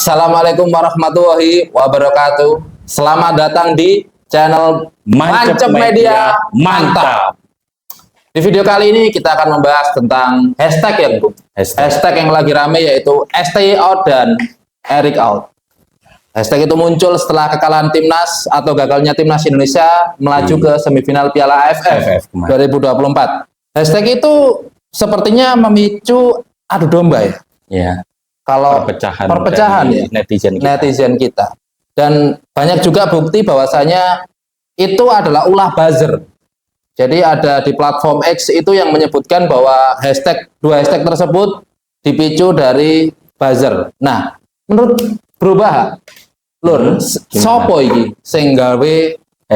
Assalamualaikum warahmatullahi wabarakatuh. Selamat datang di channel Mancep Media Mantap. Di video kali ini kita akan membahas tentang hashtag ya, Bu. Hashtag yang lagi rame yaitu STY Out dan Eric Out. Hashtag itu muncul setelah kekalahan timnas atau gagalnya timnas Indonesia melaju ke semifinal Piala AFF 2024. Hashtag itu sepertinya memicu adu domba ya. Ya. Kalau perpecahan ya, netizen kita. Dan banyak juga bukti bahwasanya itu adalah ulah buzzer. Jadi ada di platform X itu yang menyebutkan bahwa dua hashtag tersebut dipicu dari buzzer. Nah, menurut berubah Lur, sopo iki sing gawe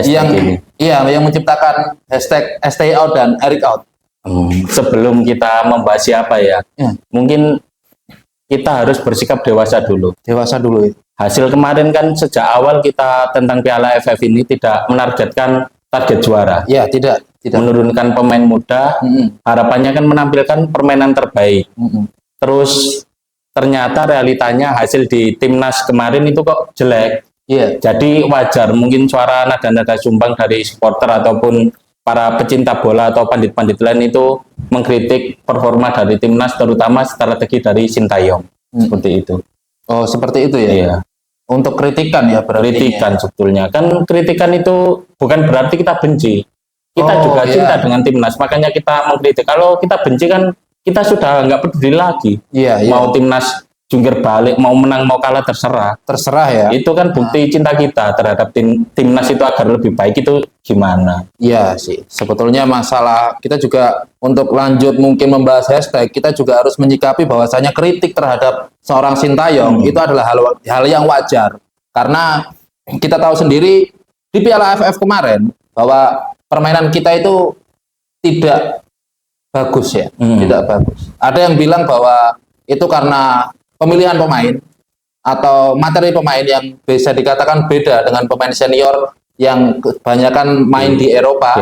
yang menciptakan hashtag STY Out dan Eric Out. Sebelum kita membahas siapa ya, mungkin kita harus bersikap dewasa dulu. Dewasa dulu ya. Hasil kemarin kan sejak awal kita tentang Piala AFF ini tidak menargetkan target juara. Ya, tidak. Menurunkan pemain muda, harapannya kan menampilkan permainan terbaik. Terus ternyata realitanya hasil di timnas kemarin itu kok jelek. Iya. Jadi wajar mungkin suara nada-nada sumbang dari supporter ataupun para pecinta bola atau pandit-pandit lain itu mengkritik performa dari timnas, terutama strategi dari Sintayong. Seperti itu. Oh, seperti itu ya? Iya. Untuk kritikan ya berarti. Kritikan sebetulnya. Kan kritikan itu bukan berarti kita benci. Kita juga cinta dengan timnas, makanya kita mengkritik. Kalau kita benci kan kita sudah nggak peduli lagi. Iya. Mau timnas jungkir balik, mau menang, mau kalah, terserah. Terserah ya. Itu kan bukti cinta kita terhadap timnas itu agar lebih baik itu gimana? Iya sih. Sebetulnya masalah kita juga untuk lanjut mungkin membahas hashtag, kita juga harus menyikapi bahwasanya kritik terhadap seorang Sintayong itu adalah hal yang wajar. Karena kita tahu sendiri di Piala AFF kemarin bahwa permainan kita itu tidak bagus ya, tidak bagus. Ada yang bilang bahwa itu karena pemilihan pemain atau materi pemain yang bisa dikatakan beda dengan pemain senior yang kebanyakan main di Eropa.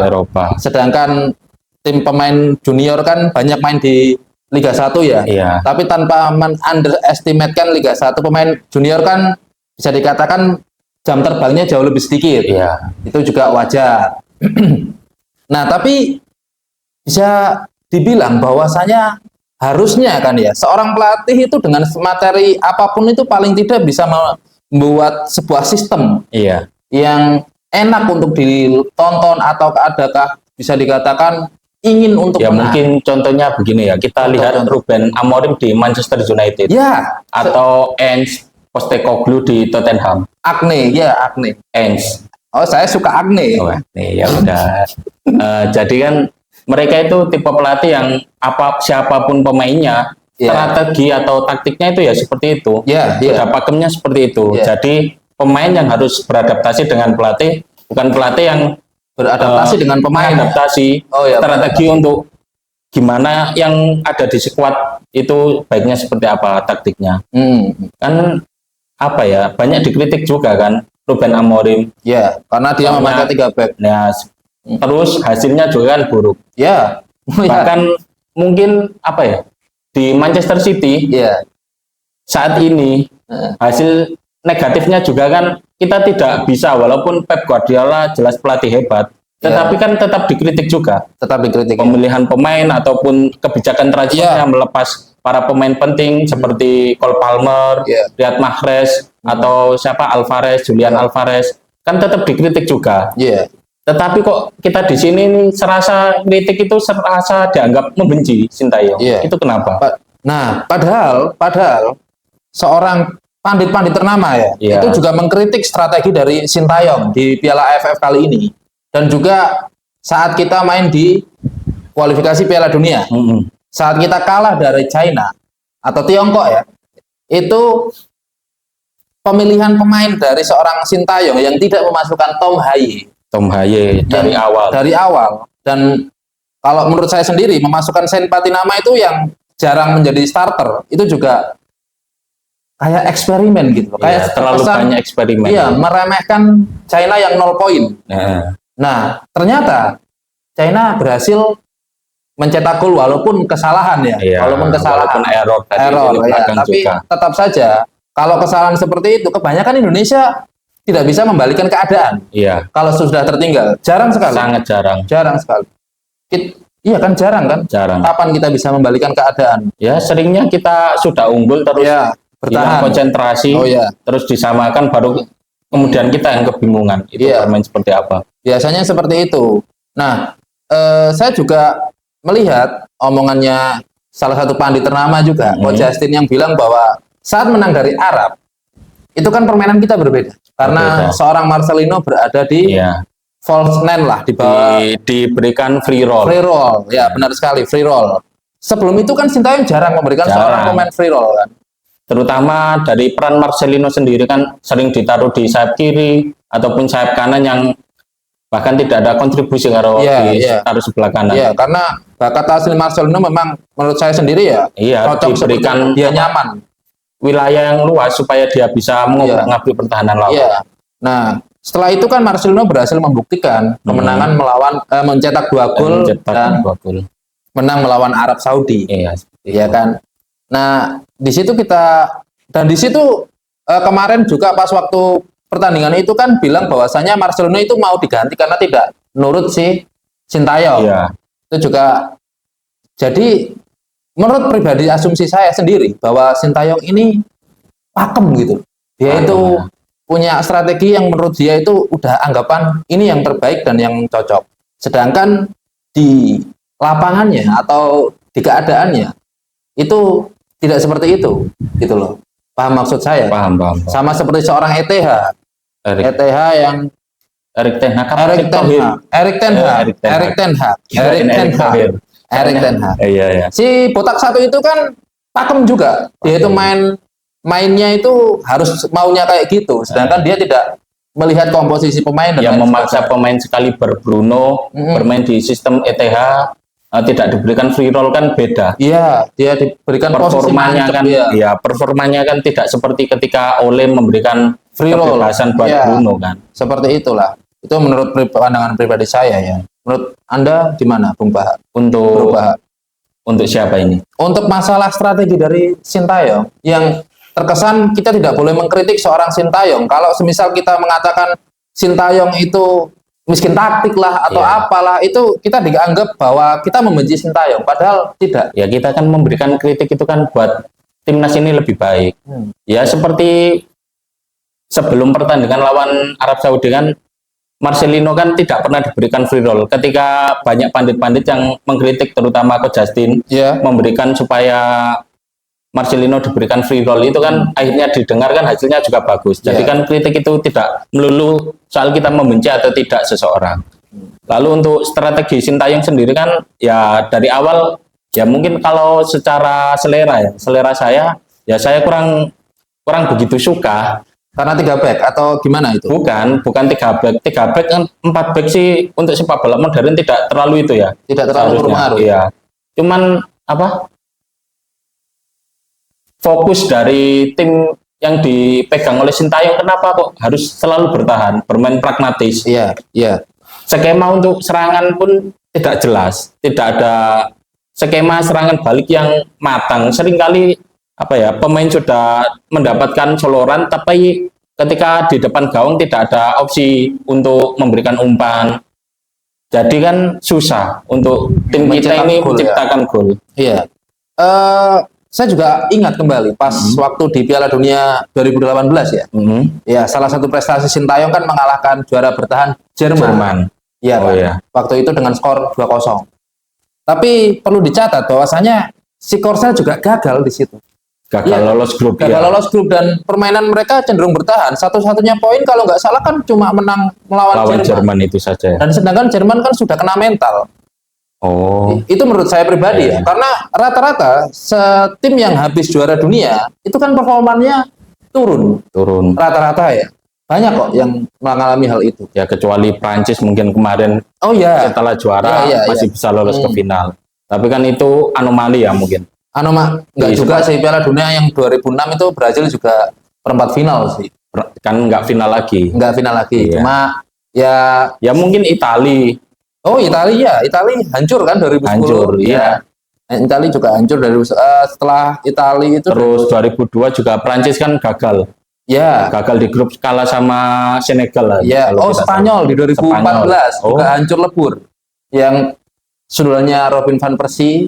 Sedangkan tim pemain junior kan banyak main di Liga 1 ya. Iya. Tapi tanpa underestimate kan Liga 1 pemain junior kan bisa dikatakan jam terbangnya jauh lebih sedikit. Iya. Itu juga wajar. Nah, tapi bisa dibilang bahwasanya harusnya kan ya, seorang pelatih itu dengan materi apapun itu paling tidak bisa membuat sebuah sistem yang enak untuk ditonton atau adakah bisa dikatakan ingin untuk menang. Mungkin contohnya begini ya, kita lihat Ruben Amorim di Manchester United atau Ange Postecoglou di Tottenham. Agne. Oh, saya suka Agne. Ya udah. Jadi kan mereka itu tipe pelatih yang siapapun pemainnya, strategi atau taktiknya itu ya seperti itu. Sudah pakemnya seperti itu. Jadi pemain yang harus beradaptasi dengan pelatih, bukan pelatih yang beradaptasi dengan pemain. Strategi untuk gimana yang ada di skuad itu baiknya seperti apa taktiknya. Kan banyak dikritik juga kan Ruben Amorim. Ya, karena dia memakai 3 back. Ya, terus hasilnya juga kan buruk. Bahkan mungkin di Manchester City saat ini hasil negatifnya juga kan kita tidak bisa, walaupun Pep Guardiola jelas pelatih hebat, tetapi kan tetap dikritik juga. Pemilihan pemain ataupun kebijakan transfernya melepas para pemain penting seperti Cole Palmer, Riyad Mahrez atau Julian Alvarez kan tetap dikritik juga. Tetapi kok kita di sini nih serasa kritik itu serasa dianggap membenci Sintayong. Itu kenapa? Nah, padahal seorang pandit-pandit ternama itu juga mengkritik strategi dari Sintayong di Piala AFF kali ini dan juga saat kita main di kualifikasi Piala Dunia. Saat kita kalah dari China atau Tiongkok ya. Itu pemilihan pemain dari seorang Sintayong yang tidak memasukkan Tom Haye dari awal. Dan kalau menurut saya sendiri memasukkan Sen Patinama itu yang jarang menjadi starter itu juga kayak eksperimen gitu, kayak terlalu banyak eksperimen. Meremehkan China yang 0 poin. Nah, ternyata China berhasil mencetak gol walaupun kesalahan ya, walaupun error ya, tapi juga tetap saja kalau kesalahan seperti itu kebanyakan Indonesia tidak bisa membalikan keadaan. Iya. Kalau sudah tertinggal, jarang sekali. Sangat jarang. Jarang sekali. Iya kan, jarang kan? Jarang. Kapan kita bisa membalikan keadaan? Ya, seringnya kita sudah unggul terus bertahan, konsentrasi, terus disamakan baru kemudian kita yang kebingungan itu bermain seperti apa. Biasanya seperti itu. Nah, saya juga melihat omongannya salah satu pandit ternama juga, Coach Justin, yang bilang bahwa saat menang dari Arab, itu kan permainan kita berbeda. Karena seorang Marcelino berada di false nine lah, di bawah, diberikan free roll. Free roll, ya benar sekali, free roll. Sebelum itu kan Sintayong jarang memberikan seorang pemain free roll kan. Terutama dari peran Marcelino sendiri kan sering ditaruh di sayap kiri ataupun sayap kanan yang bahkan tidak ada kontribusi kalau ditaruh sebelah kanan. Iya, karena bakat asli Marcelino memang menurut saya sendiri cocok, diberikan dia nyaman wilayah yang luas supaya dia bisa mengobrak-ngabrik pertahanan lawan. Nah, setelah itu kan Marcelino berhasil membuktikan kemenangan melawan mencetak 2 gol dan menang melawan Arab Saudi. Iya kan. Nah, di situ kemarin juga pas waktu pertandingan itu kan bilang bahwasanya Marcelino itu mau diganti karena tidak nurut si Sintayong. Itu juga jadi menurut pribadi asumsi saya sendiri bahwa Sintayong ini pakem gitu. Dia itu punya strategi yang menurut dia itu udah anggapan ini yang terbaik dan yang cocok. Sedangkan di lapangannya atau di keadaannya itu tidak seperti itu, gitu loh. Paham maksud saya? Paham. Sama seperti seorang ETH yang Erik Ten Hag. Iya. Si botak satu itu kan pakem juga. Dia itu mainnya itu harus maunya kayak gitu. Sedangkan dia tidak melihat komposisi pemain yang memaksa pemain sekaliber Bruno bermain di sistem ETH tidak diberikan free roll kan beda. Iya, dia diberikan performanya kan. Iya, performanya kan tidak seperti ketika Ole memberikan free roll kebebasan buat Bruno kan. Seperti itulah. Itu menurut pandangan pribadi saya ya. Menurut Anda gimana, Bung Bahar? Untuk siapa ini? Untuk masalah strategi dari Sintayong yang terkesan kita tidak boleh mengkritik seorang Sintayong. Kalau semisal kita mengatakan Sintayong itu miskin taktik lah atau apalah, itu kita dianggap bahwa kita membenci Sintayong, padahal tidak. Ya, kita kan memberikan kritik itu kan buat timnas ini lebih baik. Ya, seperti sebelum pertandingan lawan Arab Saudi kan Marcelino kan tidak pernah diberikan free roll. Ketika banyak pandit-pandit yang mengkritik, terutama Coach Justin, memberikan supaya Marcelino diberikan free roll, itu kan akhirnya didengarkan, hasilnya juga bagus. Jadi kan kritik itu tidak melulu soal kita membenci atau tidak seseorang. Lalu untuk strategi Sintayong sendiri kan ya dari awal ya mungkin kalau secara selera saya ya saya kurang begitu suka. Karena 3 back atau gimana itu? Bukan 3 back. 3 back kan 4 back sih untuk sepak bola modern tidak terlalu itu ya. Tidak terlalu berpengaruh. Iya. Cuman fokus dari tim yang dipegang oleh Sintayong kenapa kok harus selalu bertahan, bermain pragmatis? Iya. Skema untuk serangan pun tidak jelas. Tidak ada skema serangan balik yang matang. Seringkali pemain sudah mendapatkan soloran, tapi ketika di depan gawang tidak ada opsi untuk memberikan umpan. Jadi kan susah untuk tim kita ini menciptakan gol. Iya. Saya juga ingat kembali pas waktu di Piala Dunia 2018 ya. Ya, salah satu prestasi Sintayong kan mengalahkan juara bertahan Jerman. Iya kan? Waktu itu dengan skor 2-0. Tapi perlu dicatat bahwasanya si Korsel juga gagal di situ. Gagal lolos grup. Lolos grup dan permainan mereka cenderung bertahan. Satu-satunya poin kalau nggak salah kan cuma menang melawan Jerman itu saja. Dan sedangkan Jerman kan sudah kena mental. Itu menurut saya pribadi ya. Karena rata-rata tim yang habis juara dunia itu kan performanya turun. Rata-rata ya. Banyak kok yang mengalami hal itu. Ya kecuali Prancis mungkin kemarin setelah juara masih bisa lolos ke final. Tapi kan itu anomali ya mungkin. Enggak juga sih, Piala Dunia yang 2006 itu Brazil juga perempat final sih. Kan enggak final lagi. Cuma ya mungkin Italia. Italia hancur kan 2010. Hancur, iya. Italia juga hancur dari setelah Italia itu. Terus 2002 juga Prancis kan gagal. Ya, gagal di grup, kalah sama Senegal lah. Ya, Spanyol di 2014 juga hancur lebur. Yang sundulannya Robin van Persie.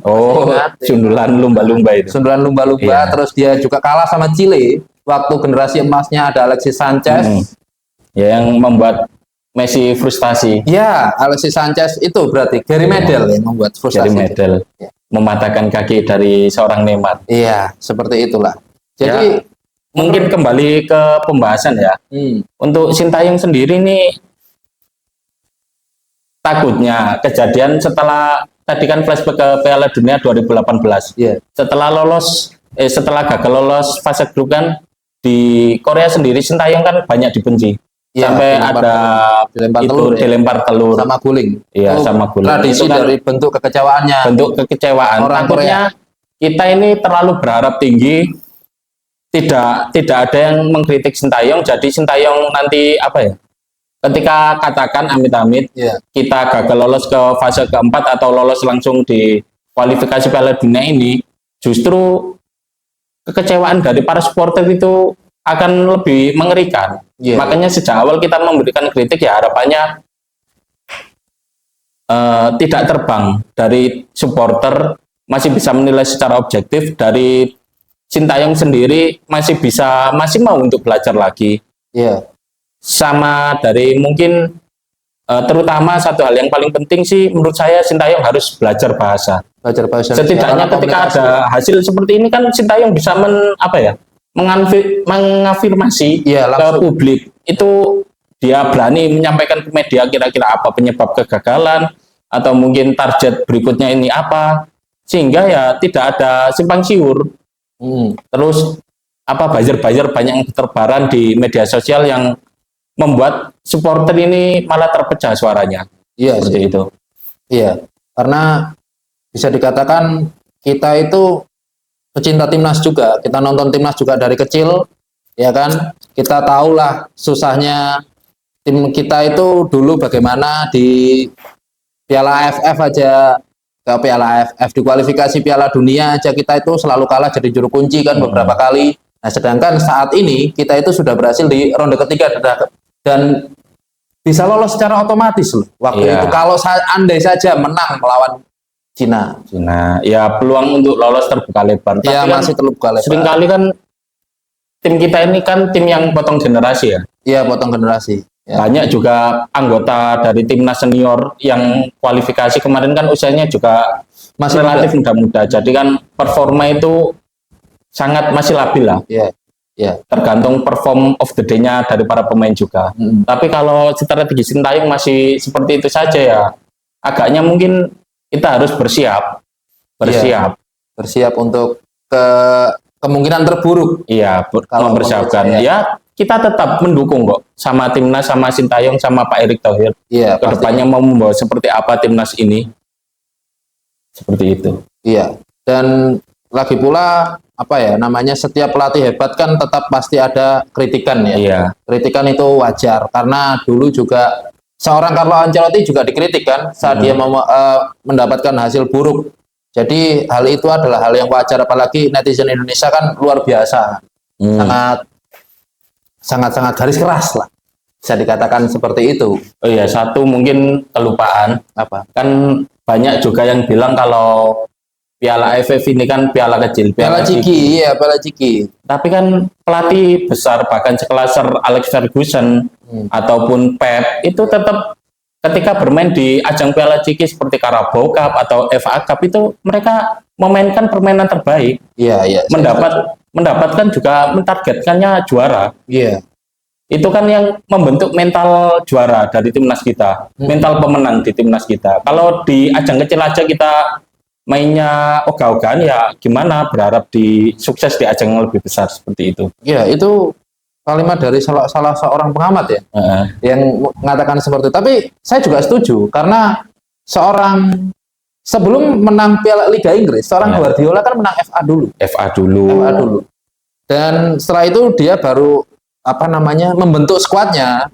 Sundulan lumba-lumba itu. Sundulan lumba-lumba. Terus dia juga kalah sama Chile waktu generasi emasnya ada Alexis Sanchez. Ya, yang membuat Messi frustasi. Ya, Alexis Sanchez itu berarti Gary Medel yang membuat frustasi. Gary Medel mematahkan kaki dari seorang Neymar. Iya, seperti itulah. Jadi mungkin kembali ke pembahasan ya. Untuk Sintayong sendiri nih, takutnya kejadian setelah tadi kan flashback ke Piala Dunia 2018. Setelah setelah gagal lolos fase grup kan di Korea sendiri, Sintayong kan banyak dibenci. Sampai ada dilempar telur sama guling. Iya, sama guling. Tradisi kan dari bentuk kekecewaannya. Bentuk kekecewaan. Takutnya kita ini terlalu berharap tinggi. Tidak ada yang mengkritik Sintayong, jadi Sintayong nanti ketika katakan amit-amit kita gagal lolos ke fase keempat atau lolos langsung di kualifikasi Piala Dunia ini, justru kekecewaan dari para supporter itu akan lebih mengerikan. Makanya sejak awal kita memberikan kritik ya harapannya tidak terbang dari supporter, masih bisa menilai secara objektif. Dari Sintayong sendiri masih mau untuk belajar lagi. Sama dari mungkin terutama satu hal yang paling penting sih menurut saya, Sintayong harus belajar bahasa. Setidaknya ketika ada hasil seperti ini kan Sintayong bisa mengafirmasi ke publik. Itu dia berani menyampaikan ke media kira-kira apa penyebab kegagalan atau mungkin target berikutnya ini apa, sehingga ya tidak ada simpang siur. Terus buzzer banyak yang terbaran di media sosial yang membuat supporter ini malah terpecah suaranya. Seperti itu. Karena bisa dikatakan kita itu pecinta timnas juga, kita nonton timnas juga dari kecil, ya kan? Kita tahulah susahnya tim kita itu dulu bagaimana di Piala AFF aja, ke Piala AFF di kualifikasi Piala Dunia aja kita itu selalu kalah jadi juru kunci kan beberapa kali. Nah, sedangkan saat ini kita itu sudah berhasil di ronde ketiga dan bisa lolos secara otomatis loh. Waktu itu kalau andai saja menang melawan Cina, ya peluang untuk lolos terbuka lebar. Tapi masih terbuka lebar. Seringkali kan tim kita ini kan tim yang potong generasi ya. Potong generasi. Banyak juga anggota dari timnas senior yang kualifikasi kemarin kan usianya juga masih relatif muda-muda. Jadi kan performa itu masih labil lah. Tergantung perform of the day-nya dari para pemain juga. Tapi kalau strategi Sintayong masih seperti itu saja ya, agaknya mungkin kita harus bersiap untuk kemungkinan terburuk. Kalau mempersiapkan. Kita tetap mendukung kok sama timnas, sama Sintayong, sama Pak Erick Thohir. Kedepannya mau membawa seperti apa timnas ini. Seperti itu. Dan lagi pula setiap pelatih hebat kan tetap pasti ada kritikan ya. Kritikan itu wajar karena dulu juga seorang Carlo Ancelotti juga dikritik kan saat dia mendapatkan hasil buruk. Jadi hal itu adalah hal yang wajar, apalagi netizen Indonesia kan luar biasa. Sangat garis keras lah. Bisa dikatakan seperti itu. Satu mungkin kelupaan. Kan banyak juga yang bilang kalau Piala AFF ini kan piala kecil, piala ciki. Tapi kan pelatih besar bahkan sekelas Sir Alex Ferguson ataupun Pep itu tetap ketika bermain di ajang piala ciki seperti Carabao Cup atau FA Cup itu mereka memainkan permainan terbaik. Mendapatkan juga mentargetkannya juara. Itu kan yang membentuk mental juara dari timnas kita, mental pemenang di timnas kita. Kalau di ajang kecil aja kita mainnya ogah-ogahan, ya gimana berharap sukses di ajang yang lebih besar seperti itu. Itu kalimat dari salah seorang pengamat ya, yang mengatakan seperti itu. Tapi saya juga setuju karena sebelum menang Piala Liga Inggris, seorang Guardiola kan menang FA dulu. Dan setelah itu dia baru membentuk skuadnya,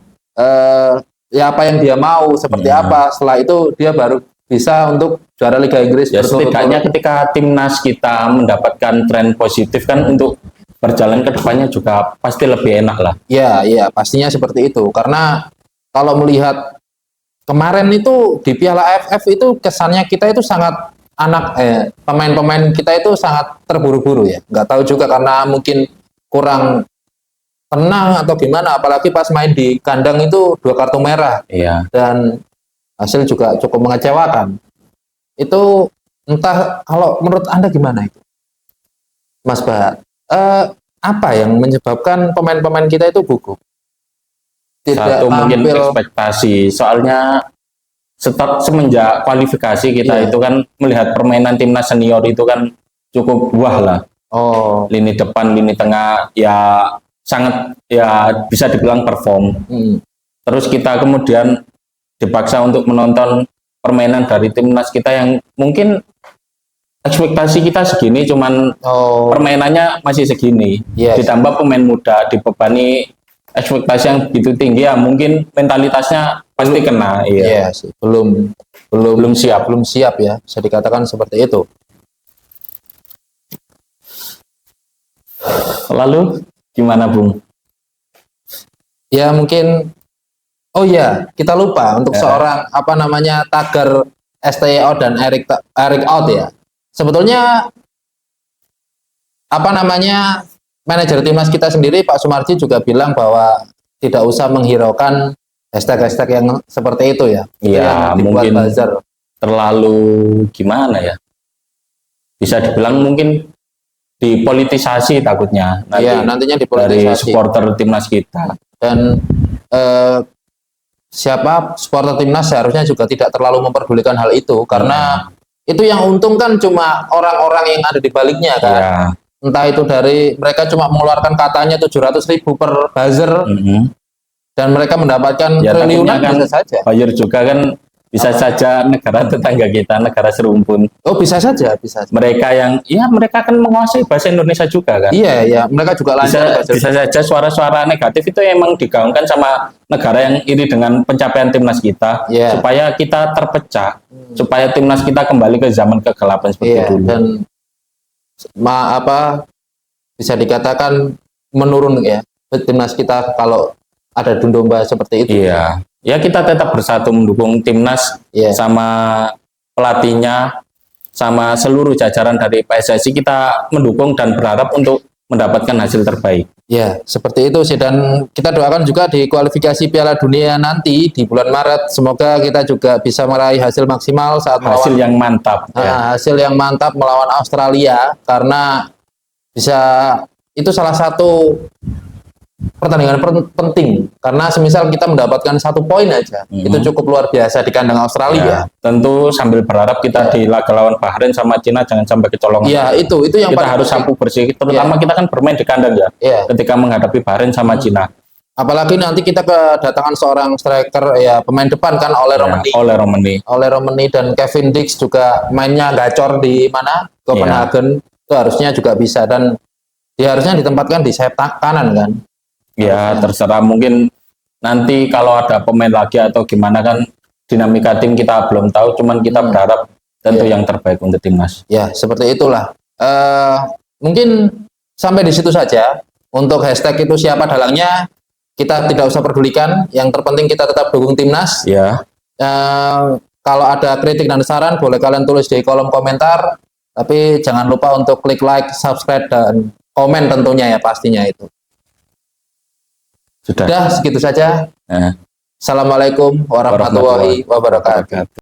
apa yang dia mau seperti apa. Setelah itu dia baru bisa untuk juara Liga Inggris. Ya setidaknya ketika timnas kita mendapatkan tren positif kan untuk berjalan ke depannya juga pasti lebih enak lah. Ya, iya pastinya seperti itu. Karena kalau melihat kemarin itu di Piala AFF itu kesannya kita itu sangat pemain-pemain kita itu sangat terburu-buru ya. Nggak tahu juga karena mungkin kurang tenang atau gimana. Apalagi pas main di kandang itu 2 kartu merah. Iya. Dan hasil juga cukup mengecewakan. Itu entah kalau menurut Anda gimana itu, Mas Bah? Apa yang menyebabkan pemain-pemain kita itu gugup? Satu mungkin ekspektasi. Soalnya semenjak kualifikasi kita itu kan melihat permainan timnas senior itu kan cukup wah lah. Lini depan, lini tengah ya sangat ya bisa dibilang perform. Terus kita kemudian dipaksa untuk menonton permainan dari timnas kita yang mungkin ekspektasi kita segini, cuman permainannya masih segini. Ditambah pemain muda dibebani ekspektasi yang begitu tinggi ya mungkin mentalitasnya pasti kena. Iya sih. Belum siap ya, bisa dikatakan seperti itu. Lalu gimana Bung? Ya mungkin kita lupa untuk seorang tagar STO dan Eric Out ya. Sebetulnya manajer timnas kita sendiri Pak Sumarji juga bilang bahwa tidak usah menghiraukan hashtag-hashtag yang seperti itu ya. Iya, mungkin buzzer. Terlalu gimana ya? Bisa dibilang mungkin dipolitisasi takutnya. Nantinya dipolitisasi dari supporter timnas kita. Dan siapa supporter timnas seharusnya juga tidak terlalu memperdulikan hal itu karena itu yang untung kan cuma orang-orang yang ada di baliknya kan. Entah itu dari mereka cuma mengeluarkan katanya 700.000 per buzzer dan mereka mendapatkan triliunan kan, bisa saja. Buzzer juga kan bisa saja negara tetangga kita, negara serumpun. Bisa saja. Mereka yang mereka kan menguasai bahasa Indonesia juga kan. Iya, mereka juga lancar. Bisa saja suara-suara negatif itu emang digaungkan sama negara yang iri dengan pencapaian timnas kita supaya kita terpecah, supaya timnas kita kembali ke zaman kegelapan seperti dulu. Dan bisa dikatakan menurun ya timnas kita kalau ada domba seperti itu. Iya. Ya kita tetap bersatu mendukung timnas sama pelatihnya sama seluruh jajaran dari PSSI, kita mendukung dan berharap untuk mendapatkan hasil terbaik. Ya, seperti itu sih, dan kita doakan juga di kualifikasi Piala Dunia nanti di bulan Maret semoga kita juga bisa meraih hasil maksimal saat hasil yang mantap. Hasil yang mantap melawan Australia karena itu salah satu pertandingan penting karena semisal kita mendapatkan 1 poin aja itu cukup luar biasa di kandang Australia. Tentu sambil berharap kita di laga lawan Bahrain sama Cina jangan sampai kecolongan. Itu yang kita harus sapu bersih, terutama kita kan bermain di kandang ketika menghadapi Bahrain sama Cina. Apalagi nanti kita kedatangan seorang striker pemain depan kan Ole Romani dan Kevin Dix juga mainnya gacor di Copenhagen. Itu harusnya juga bisa dan dia harusnya ditempatkan di sayap kanan kan. Terserah, mungkin nanti kalau ada pemain lagi atau gimana kan dinamika tim kita belum tahu, cuman kita berharap tentu yang terbaik untuk timnas. Ya, seperti itulah. Mungkin sampai di situ saja. Untuk hashtag itu siapa dalangnya kita tidak usah pedulikan, yang terpenting kita tetap dukung timnas. Kalau ada kritik dan saran boleh kalian tulis di kolom komentar, tapi jangan lupa untuk klik like, subscribe, dan komen tentunya ya, pastinya itu. Sudah segitu saja. Assalamualaikum warahmatullahi wabarakatuh.